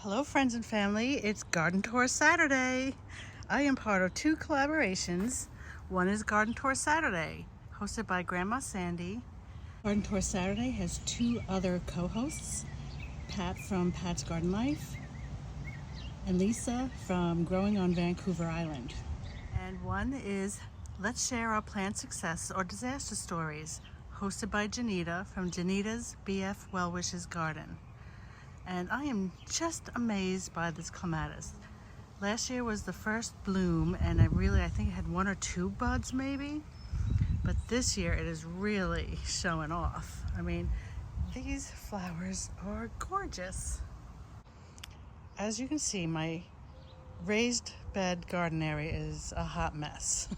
Hello friends and family, it's Garden Tour Saturday. I am part of two collaborations. One is Garden Tour Saturday, hosted by Grandma Sandy. Garden Tour Saturday has two other co-hosts, Pat from Pat's Garden Life and Lisa from Growing on Vancouver Island. And one is Let's Share Our Plant Success or Disaster Stories, hosted by Janita from Janita's BF Well Wishes Garden. And I am just amazed by this clematis. Last year was the first bloom, and I think it had one or two buds maybe, but this year it is really showing off. I mean, these flowers are gorgeous. As you can see, my raised bed garden area is a hot mess,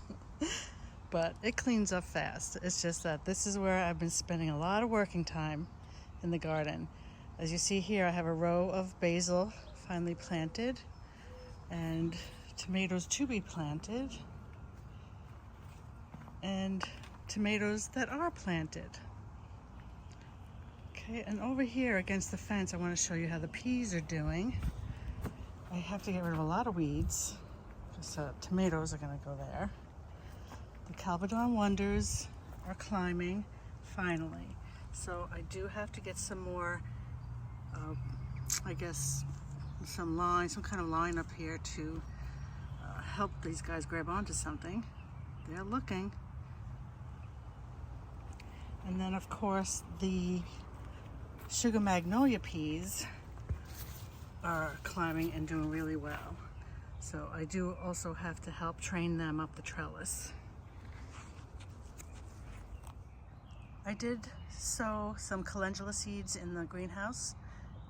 but it cleans up fast. It's just that this is where I've been spending a lot of working time in the garden. As you see here, I have a row of basil finally planted and tomatoes to be planted and tomatoes that are planted. Okay, and over here against the fence, I want to show you how the peas are doing. I have to get rid of a lot of weeds because tomatoes are going to go there. The Calvadon Wonders are climbing finally. So I do have to get some more I guess some kind of line up here to help these guys grab onto something. They're looking. And then of course the sugar magnolia peas are climbing and doing really well. So I do also have to help train them up the trellis. I did sow some calendula seeds in the greenhouse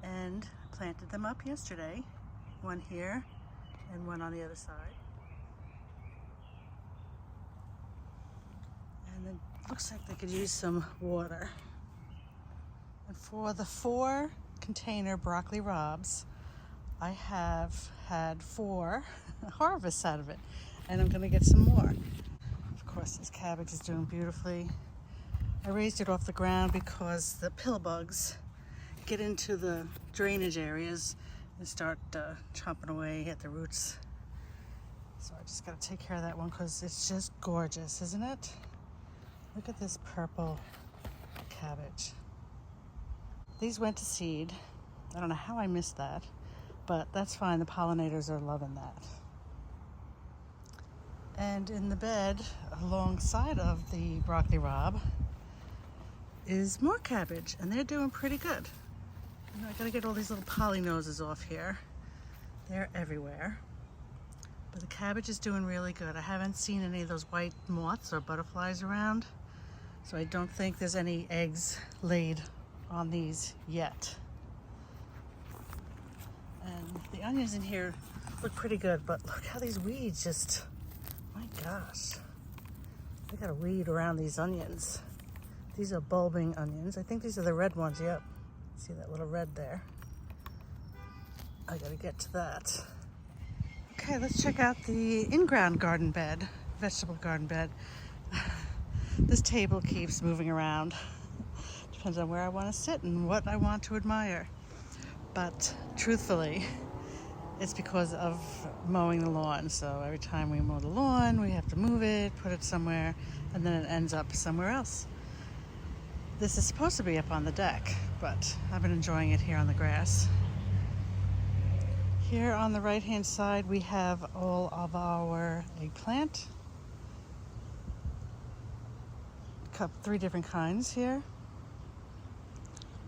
and planted them up yesterday, one here and one on the other side. And it looks like they could use some water. And for the 4 container broccoli raabs, I have had 4 harvests out of it, and I'm gonna get some more. Of course, this cabbage is doing beautifully. I raised it off the ground because the pill bugs get into the drainage areas and start chomping away at the roots. So I just got to take care of that one because it's just gorgeous, isn't it? Look at this purple cabbage. These went to seed. I don't know how I missed that, but that's fine. The pollinators are loving that. And in the bed alongside of the broccoli raab is more cabbage, and they're doing pretty good. I gotta get all these little poly noses off here. They're everywhere. But the cabbage is doing really good. I haven't seen any of those white moths or butterflies around, so I don't think there's any eggs laid on these yet. And the onions in here look pretty good, but look how these weeds just, my gosh. I got a weed around these onions. These are bulbing onions. I think these are the red ones, yep. See that little red there? I gotta get to that. Okay, let's check out the in-ground garden bed, vegetable garden bed. This table keeps moving around. Depends on where I want to sit and what I want to admire. But truthfully, it's because of mowing the lawn. So every time we mow the lawn, we have to move it, put it somewhere, and then it ends up somewhere else. This is supposed to be up on the deck, but I've been enjoying it here on the grass. Here on the right-hand side, we have all of our eggplant. 3 different kinds here.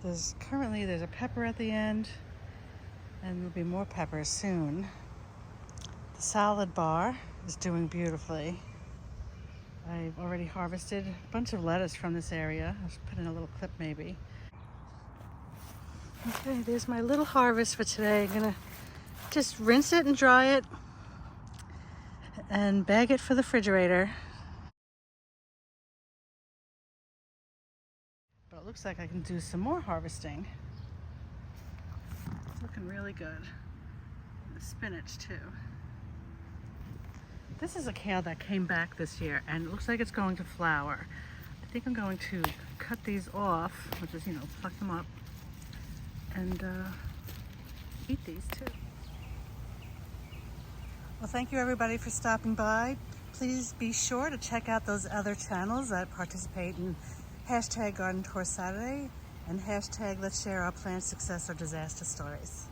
There's a pepper at the end, and there'll be more peppers soon. The salad bar is doing beautifully. I've already harvested a bunch of lettuce from this area. I'll just put in a little clip maybe. Okay, there's my little harvest for today. I'm gonna just rinse it and dry it and bag it for the refrigerator. But it looks like I can do some more harvesting. It's looking really good. And the spinach too. This is a kale that came back this year, and it looks like it's going to flower. I think I'm going to cut these off, which is, pluck them up, and eat these too. Well, thank you everybody for stopping by. Please be sure to check out those other channels that participate in hashtag Garden Tour Saturday and hashtag Let's Share Our Plant Success or Disaster Stories.